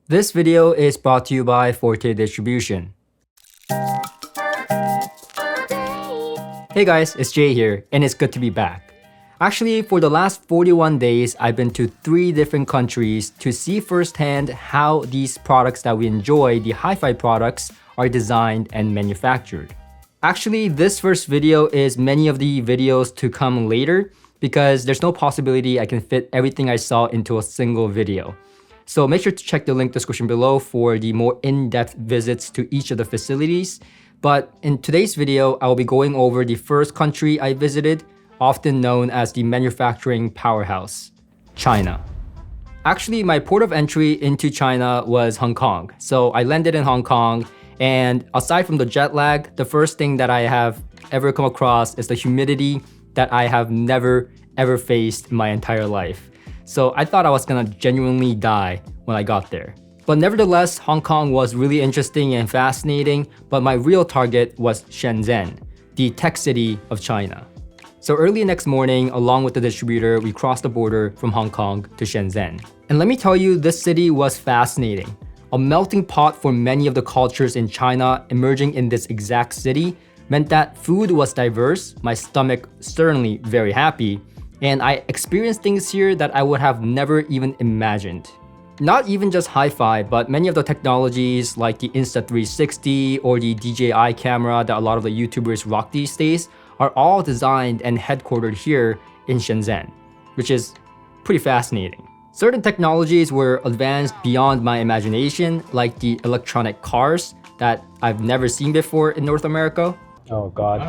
This video is brought to you by Forte Distribution. Hey guys, it's Jay here, and it's good to be back. Actually, for the last 41 days, I've been to 3 different countries to see firsthand how these products that we enjoy, the hi-fi products, are designed and manufactured. Actually, this first video is many of the videos to come later because there's no possibility I can fit everything I saw into a single video. So make sure to check the link description below for the more in-depth visits to each of the facilities. But in today's video, I will be going over the first country I visited, often known as the manufacturing powerhouse, China. Actually, my port of entry into China was Hong Kong. So I landed in Hong Kong, and aside from the jet lag, the first thing that I have ever come across is the humidity that I have never ever faced in my entire life. So I thought I was gonna genuinely die when I got there. But nevertheless, Hong Kong was really interesting and fascinating, but my real target was Shenzhen, the tech city of China. So early next morning, along with the distributor, we crossed the border from Hong Kong to Shenzhen. And let me tell you, this city was fascinating. A melting pot for many of the cultures in China emerging in this exact city meant that food was diverse, my stomach certainly very happy, and I experienced things here that I would have never even imagined. Not even just hi-fi, but many of the technologies like the Insta360 or the DJI camera that a lot of the YouTubers rock these days are all designed and headquartered here in Shenzhen, which is pretty fascinating. Certain technologies were advanced beyond my imagination, like the electronic cars that I've never seen before in North America. Oh God.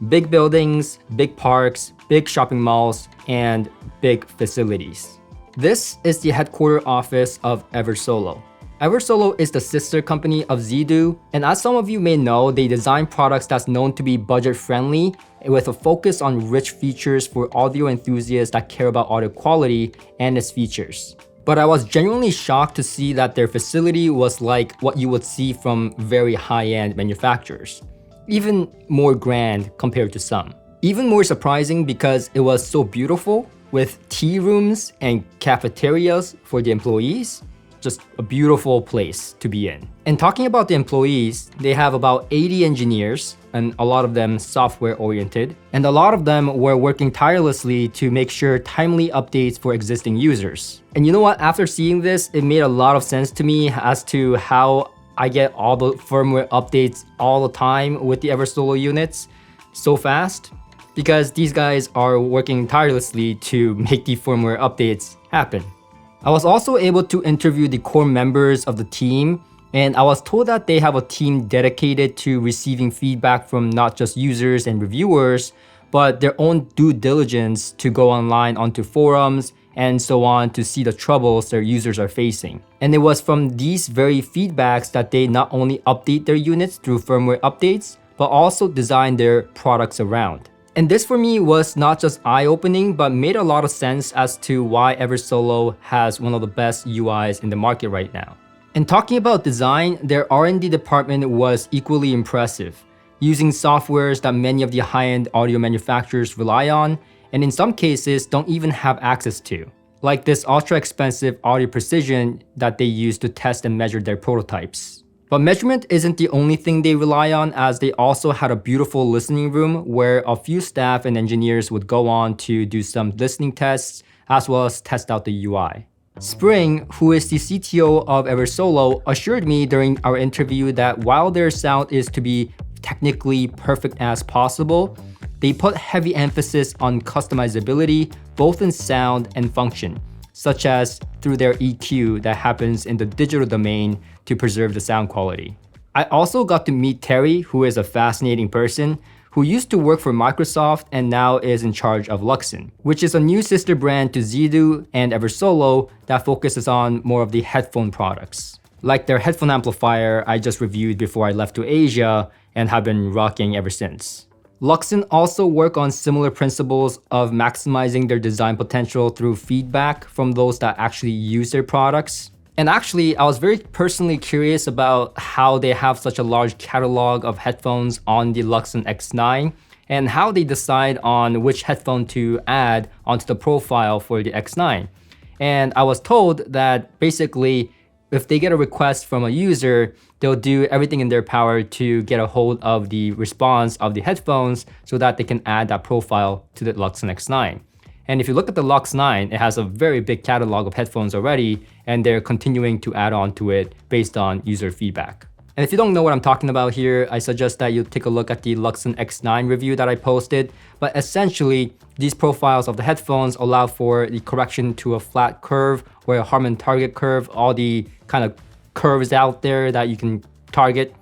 Big buildings, big parks, big shopping malls, and big facilities. This is the headquarters office of Eversolo. Eversolo is the sister company of Zidu, and as some of you may know, they design products that's known to be budget-friendly with a focus on rich features for audio enthusiasts that care about audio quality and its features. But I was genuinely shocked to see that their facility was like what you would see from very high-end manufacturers. Even more grand compared to some. Even more surprising because it was so beautiful with tea rooms and cafeterias for the employees. Just a beautiful place to be in. And talking about the employees, they have about 80 engineers, and a lot of them software oriented, and a lot of them were working tirelessly to make sure timely updates for existing users. And you know what, after seeing this, it made a lot of sense to me as to how I get all the firmware updates all the time with the Eversolo units so fast, because these guys are working tirelessly to make the firmware updates happen. I was also able to interview the core members of the team, and I was told that they have a team dedicated to receiving feedback from not just users and reviewers, but their own due diligence to go online onto forums and so on to see the troubles their users are facing. And it was from these very feedbacks that they not only update their units through firmware updates, but also design their products around. And this for me was not just eye-opening, but made a lot of sense as to why Eversolo has one of the best UIs in the market right now. And talking about design, their R&D department was equally impressive, using softwares that many of the high-end audio manufacturers rely on, and in some cases don't even have access to, like this ultra-expensive audio precision that they use to test and measure their prototypes. But measurement isn't the only thing they rely on, as they also had a beautiful listening room where a few staff and engineers would go on to do some listening tests as well as test out the UI. Spring, who is the CTO of Eversolo, assured me during our interview that while their sound is to be technically perfect as possible, they put heavy emphasis on customizability both in sound and function, such as through their EQ that happens in the digital domain to preserve the sound quality. I also got to meet Terry, who is a fascinating person, who used to work for Microsoft and now is in charge of Luxon, which is a new sister brand to Zidu and Eversolo that focuses on more of the headphone products. Like their headphone amplifier I just reviewed before I left to Asia and have been rocking ever since. Luxon also work on similar principles of maximizing their design potential through feedback from those that actually use their products. And actually, I was very personally curious about how they have such a large catalog of headphones on the Luxon X9 and how they decide on which headphone to add onto the profile for the X9. And I was told that basically, if they get a request from a user, they'll do everything in their power to get a hold of the response of the headphones so that they can add that profile to the Luxon X9. And if you look at the Lux 9, it has a very big catalog of headphones already, and they're continuing to add on to it based on user feedback. And if you don't know what I'm talking about here, I suggest that you take a look at the Luxon X9 review that I posted. But essentially, these profiles of the headphones allow for the correction to a flat curve or a Harman target curve, all the kind of curves out there that you can target.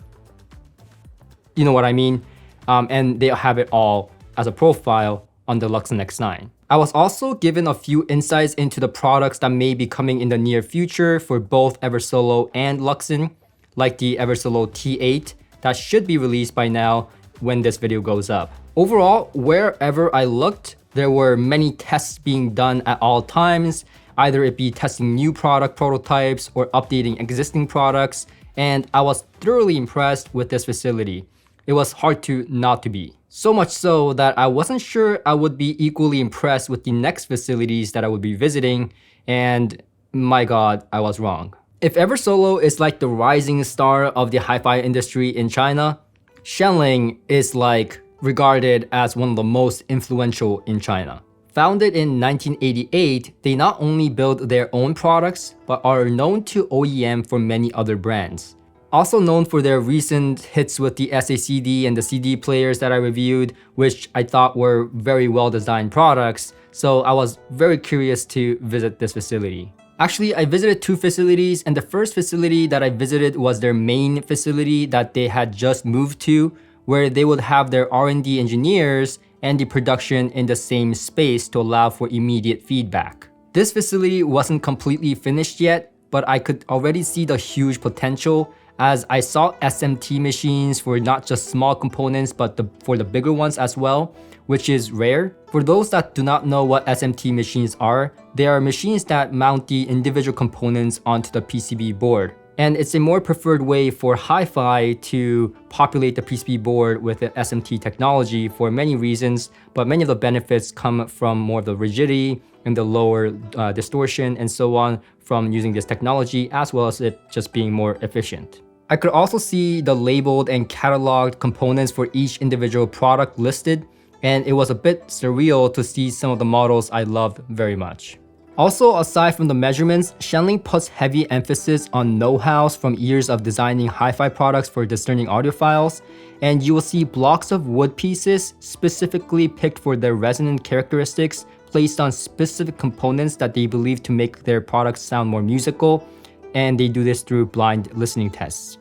You know what I mean? And they'll have it all as a profile on the Luxon X9. I was also given a few insights into the products that may be coming in the near future for both Eversolo and Luxon, like the Eversolo T8 that should be released by now when this video goes up. Overall, wherever I looked, there were many tests being done at all times, either it be testing new product prototypes or updating existing products, and I was thoroughly impressed with this facility. It was hard to not to be. So much so that I wasn't sure I would be equally impressed with the next facilities that I would be visiting, and my god, I was wrong. If Eversolo is like the rising star of the hi-fi industry in China, Shanling is like regarded as one of the most influential in China. Founded in 1988, they not only build their own products, but are known to OEM for many other brands. Also known for their recent hits with the SACD and the CD players that I reviewed, which I thought were very well designed products, so I was very curious to visit this facility. Actually, I visited two facilities, and the first facility that I visited was their main facility that they had just moved to, where they would have their R&D engineers and the production in the same space to allow for immediate feedback. This facility wasn't completely finished yet, but I could already see the huge potential as I saw SMT machines for not just small components but for the bigger ones as well, which is rare. For those that do not know what SMT machines are, they are machines that mount the individual components onto the PCB board. And it's a more preferred way for hi-fi to populate the PCB board with the SMT technology for many reasons, but many of the benefits come from more of the rigidity and the lower distortion and so on from using this technology, as well as it just being more efficient. I could also see the labeled and cataloged components for each individual product listed, and it was a bit surreal to see some of the models I loved very much. Also, aside from the measurements, Shanling puts heavy emphasis on know-hows from years of designing hi-fi products for discerning audiophiles, and you will see blocks of wood pieces specifically picked for their resonant characteristics placed on specific components that they believe to make their products sound more musical, and they do this through blind listening tests.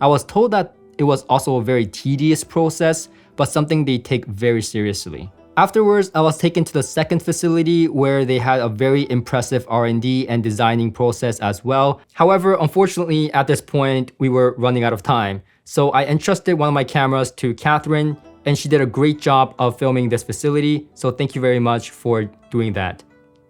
I was told that it was also a very tedious process, but something they take very seriously. Afterwards, I was taken to the second facility where they had a very impressive R&D and designing process as well. However, unfortunately, at this point, we were running out of time. So I entrusted one of my cameras to Catherine, and she did a great job of filming this facility. So thank you very much for doing that.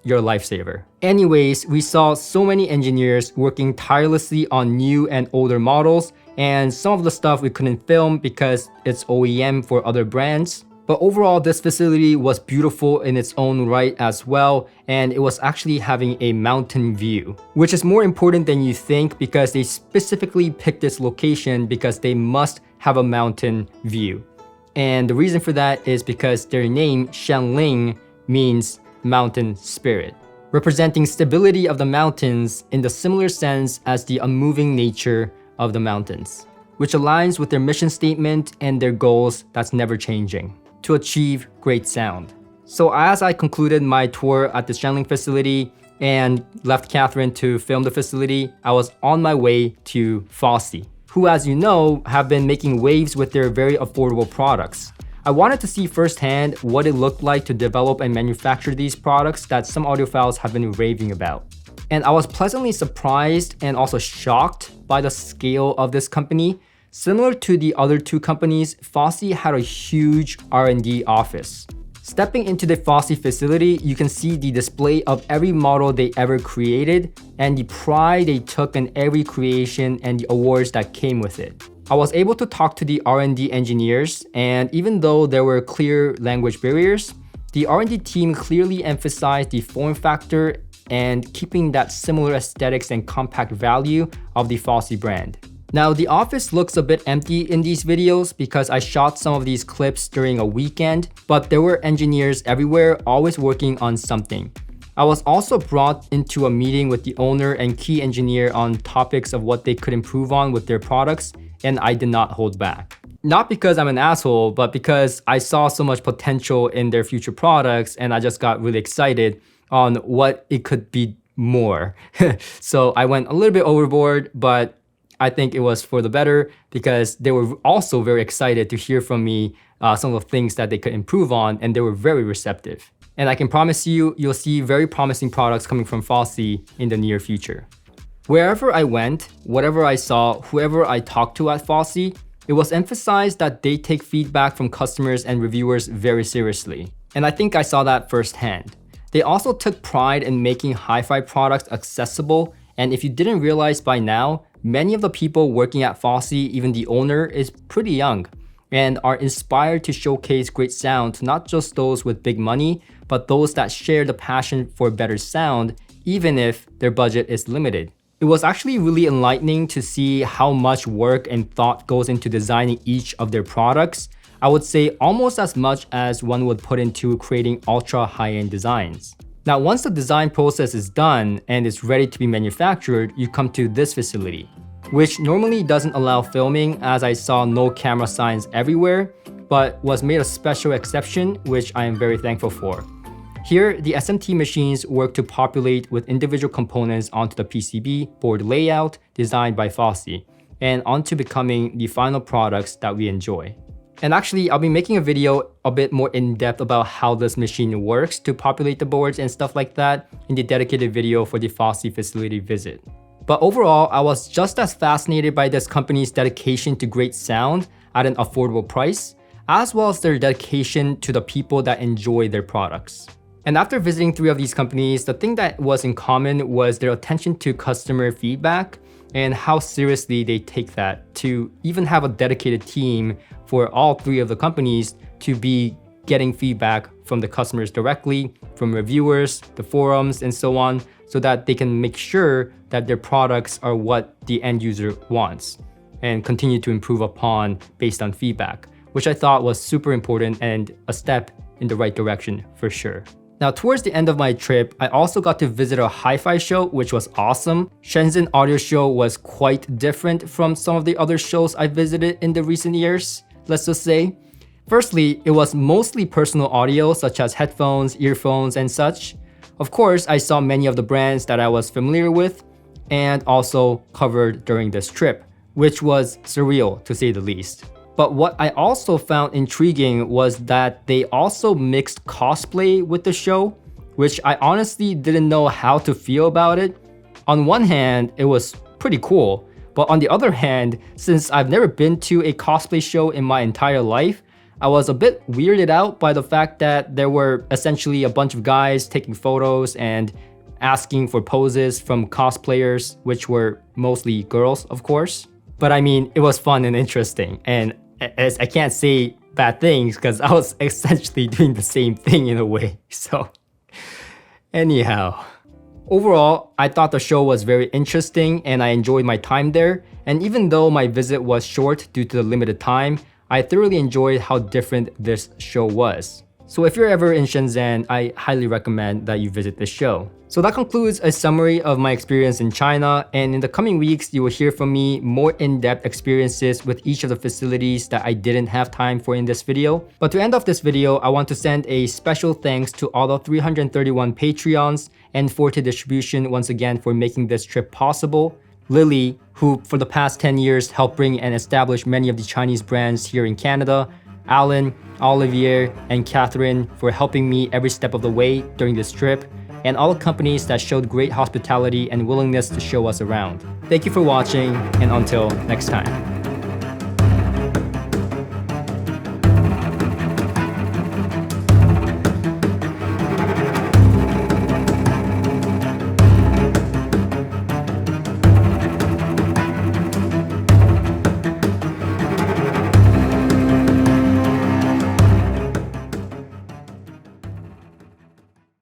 You're a lifesaver. Anyways, we saw so many engineers working tirelessly on new and older models, and some of the stuff we couldn't film because it's OEM for other brands. But overall, this facility was beautiful in its own right as well, and it was actually having a mountain view, which is more important than you think because they specifically picked this location because they must have a mountain view. And the reason for that is because their name, Shanling, means mountain spirit, representing stability of the mountains in the similar sense as the unmoving nature of the mountains, which aligns with their mission statement and their goals that's never changing, to achieve great sound. So as I concluded my tour at the Shanling facility and left Catherine to film the facility, I was on my way to Fosi, who, as you know, have been making waves with their very affordable products. I wanted to see firsthand what it looked like to develop and manufacture these products that some audiophiles have been raving about. And I was pleasantly surprised and also shocked by the scale of this company. Similar to the other two companies, Fosi had a huge R&D office. Stepping into the Fosi facility, you can see the display of every model they ever created and the pride they took in every creation and the awards that came with it. I was able to talk to the R&D engineers, and even though there were clear language barriers, the R&D team clearly emphasized the form factor and keeping that similar aesthetics and compact value of the Fosi brand. Now, the office looks a bit empty in these videos because I shot some of these clips during a weekend, but there were engineers everywhere always working on something. I was also brought into a meeting with the owner and key engineer on topics of what they could improve on with their products, and I did not hold back. Not because I'm an asshole, but because I saw so much potential in their future products and I just got really excited on what it could be more. So I went a little bit overboard, but I think it was for the better because they were also very excited to hear from me some of the things that they could improve on, and they were very receptive. And I can promise you, you'll see very promising products coming from Fosi in the near future. Wherever I went, whatever I saw, whoever I talked to at Fosi, it was emphasized that they take feedback from customers and reviewers very seriously. And I think I saw that firsthand. They also took pride in making hi-fi products accessible, and if you didn't realize by now, many of the people working at Fosi, even the owner, is pretty young and are inspired to showcase great sound to not just those with big money, but those that share the passion for better sound, even if their budget is limited. It was actually really enlightening to see how much work and thought goes into designing each of their products. I would say almost as much as one would put into creating ultra high-end designs. Now, once the design process is done and it's ready to be manufactured, you come to this facility, which normally doesn't allow filming as I saw no camera signs everywhere, but was made a special exception, which I am very thankful for. Here, the SMT machines work to populate with individual components onto the PCB board layout designed by Fosi, and onto becoming the final products that we enjoy. And actually, I'll be making a video a bit more in-depth about how this machine works to populate the boards and stuff like that in the dedicated video for the Fosi facility visit. But overall, I was just as fascinated by this company's dedication to great sound at an affordable price, as well as their dedication to the people that enjoy their products. And after visiting 3 of these companies, the thing that was in common was their attention to customer feedback and how seriously they take that, to even have a dedicated team for all 3 of the companies to be getting feedback from the customers directly, from reviewers, the forums, and so on, so that they can make sure that their products are what the end user wants and continue to improve upon based on feedback, which I thought was super important and a step in the right direction for sure. Now, towards the end of my trip, I also got to visit a hi-fi show, which was awesome. Shenzhen Audio Show was quite different from some of the other shows I visited in the recent years, let's just say. Firstly, it was mostly personal audio, such as headphones, earphones, and such. Of course, I saw many of the brands that I was familiar with and also covered during this trip, which was surreal to say the least. But what I also found intriguing was that they also mixed cosplay with the show, which I honestly didn't know how to feel about it. On one hand, it was pretty cool, but on the other hand, since I've never been to a cosplay show in my entire life, I was a bit weirded out by the fact that there were essentially a bunch of guys taking photos and asking for poses from cosplayers, which were mostly girls, of course. But I mean, it was fun and interesting, and as I can't say bad things because I was essentially doing the same thing in a way. So anyhow, overall, I thought the show was very interesting and I enjoyed my time there. And even though my visit was short due to the limited time, I thoroughly enjoyed how different this show was. So if you're ever in Shenzhen, I highly recommend that you visit this show. So that concludes a summary of my experience in China, and in the coming weeks, you will hear from me more in-depth experiences with each of the facilities that I didn't have time for in this video. But to end off this video, I want to send a special thanks to all the 331 Patreons and Forte Distribution once again for making this trip possible. Lily, who for the past 10 years helped bring and establish many of the Chinese brands here in Canada, Alan, Olivier, and Catherine for helping me every step of the way during this trip, and all the companies that showed great hospitality and willingness to show us around. Thank you for watching, and until next time.